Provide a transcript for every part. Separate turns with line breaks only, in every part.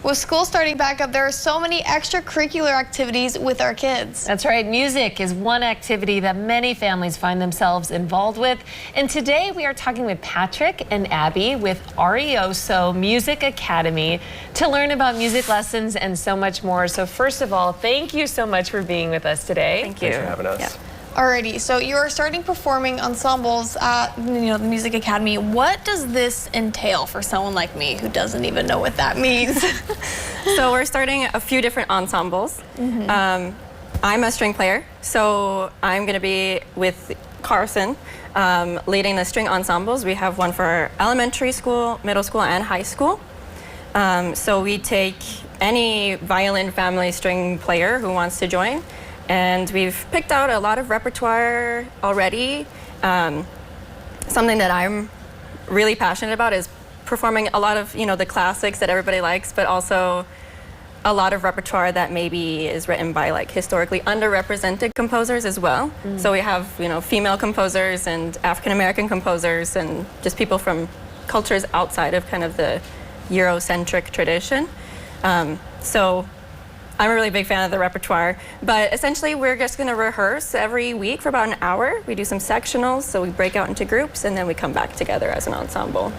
With school starting back up, there are so many extracurricular activities with our kids.
That's right. Music is one activity that many families find themselves involved with. And today we are talking with Patrick and Abby with Arioso Music Academy to learn about music lessons and so much more. So first of all, thank you so much for being with us today.
Thank you.
Thanks for having us.
Yeah.
Alrighty, so you are starting performing ensembles at the Music Academy. What does this entail for someone like me who doesn't even know what that means?
So we're starting a few different ensembles. I'm a string player, so I'm going to be with Carson leading the string ensembles. We have one for elementary school, middle school, and high school. So we take any violin family string player who wants to join. And we've picked out a lot of repertoire already. Something that I'm really passionate about is performing a lot of, the classics that everybody likes, but also a lot of repertoire that maybe is written by like historically underrepresented composers as well. So we have, female composers and African-American composers and just people from cultures outside of kind of the Eurocentric tradition. So I'm a really big fan of the repertoire, but essentially we're just going to rehearse every week for about an hour. We do some sectionals, so we break out into groups, and then we come back together as an ensemble.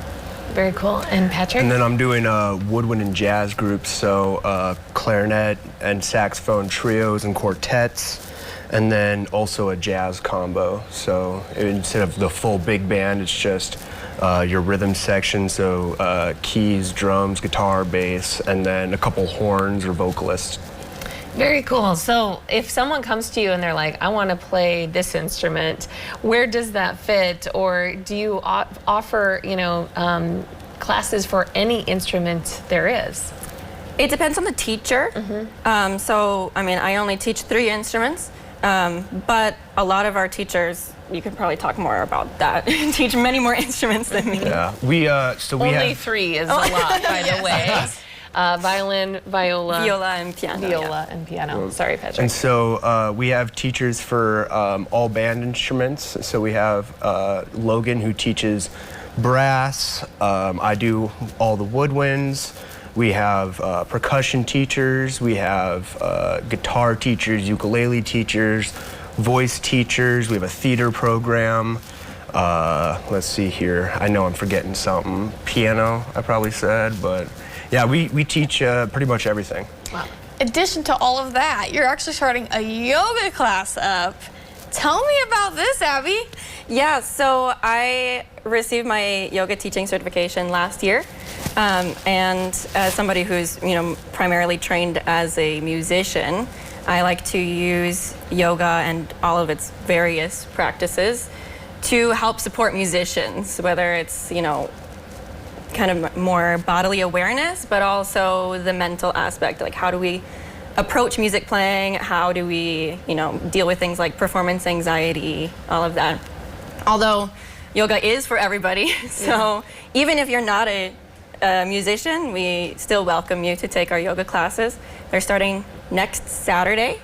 Very cool. And Patrick?
And then I'm doing woodwind and jazz groups, so clarinet and saxophone trios and quartets, and then also a jazz combo. So instead of the full big band, it's just your rhythm section, so keys, drums, guitar, bass, and then a couple horns or vocalists.
Very cool. So if someone comes to you and they're like, I want to play this instrument, where does that fit? Or do you offer, classes for any instrument there is?
It depends on the teacher. So, I only teach 3 instruments, but a lot of our teachers, you could probably talk more about that, teach many more instruments than me.
Yeah, we
Only
have
3 is a lot, by the way. Violin, viola,
and piano.
Viola and piano. Sorry, Patrick.
And so we have teachers for all band instruments. So we have Logan, who teaches brass. I do all the woodwinds. We have percussion teachers. We have guitar teachers, ukulele teachers, voice teachers. We have a theater program. Let's see here. I know I'm forgetting something. Piano, I probably said, but yeah, we teach pretty much everything.
Wow. In addition to all of that, you're actually starting a yoga class up. Tell me about this, Abby.
Yeah, so I received my yoga teaching certification last year. And as somebody who's, primarily trained as a musician, I like to use yoga and all of its various practices to help support musicians, whether it's, kind of more bodily awareness, but also the mental aspect, like how do we approach music playing, how do we, deal with things like performance anxiety, all of that. Although yoga is for everybody, so even if you're not a musician, we still welcome you to take our yoga classes. They're starting next Saturday.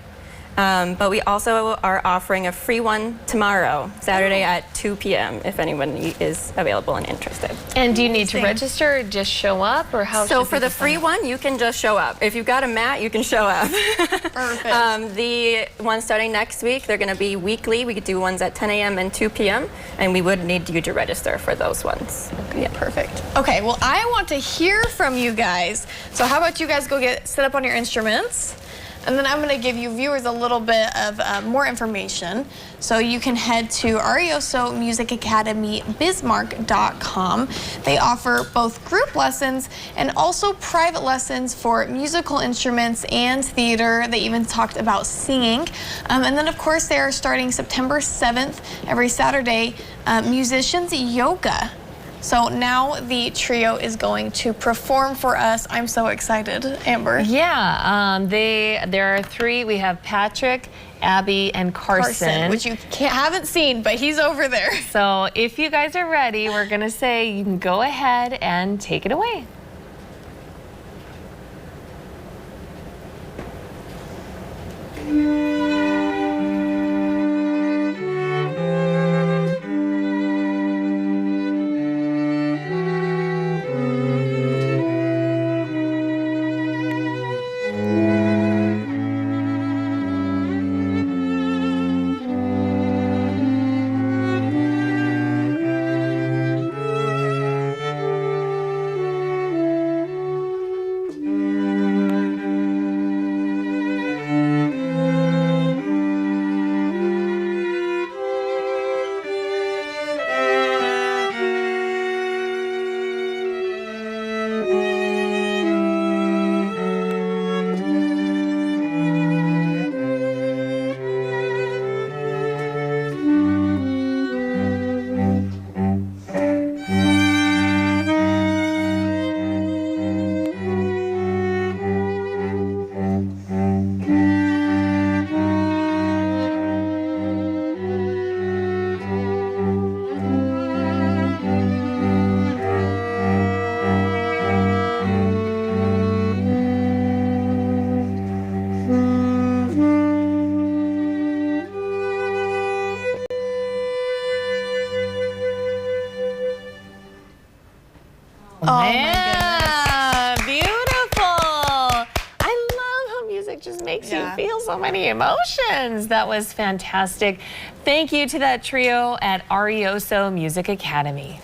But we also are offering a free one tomorrow, Saturday at 2 p.m. if anyone is available and interested.
And do you need to register or just show up, or how?
So for the free one, you can just show up. If you've got a mat, you can show up.
Perfect.
The ones starting next week, they're going to be weekly. We could do ones at 10 a.m. and 2 p.m. and we would need you to register for those ones.
Okay, perfect. Okay, well, I want to hear from you guys. So how about you guys go get set up on your instruments? And then I'm going to give you viewers a little bit of more information. So you can head to Arioso Music Academy Bismarck.com. They offer both group lessons and also private lessons for musical instruments and theater. They even talked about singing. And then, of course, they are starting September 7th every Saturday, musicians yoga. So now the trio is going to perform for us. I'm so excited, Amber.
Yeah, there are 3. We have Patrick, Abby, and Carson.
Which you haven't seen, but he's over there.
So if you guys are ready, we're going to say you can go ahead and take it away. Yeah, beautiful. I love how music just makes you feel so many emotions. That was fantastic. Thank you to that trio at Arioso Music Academy.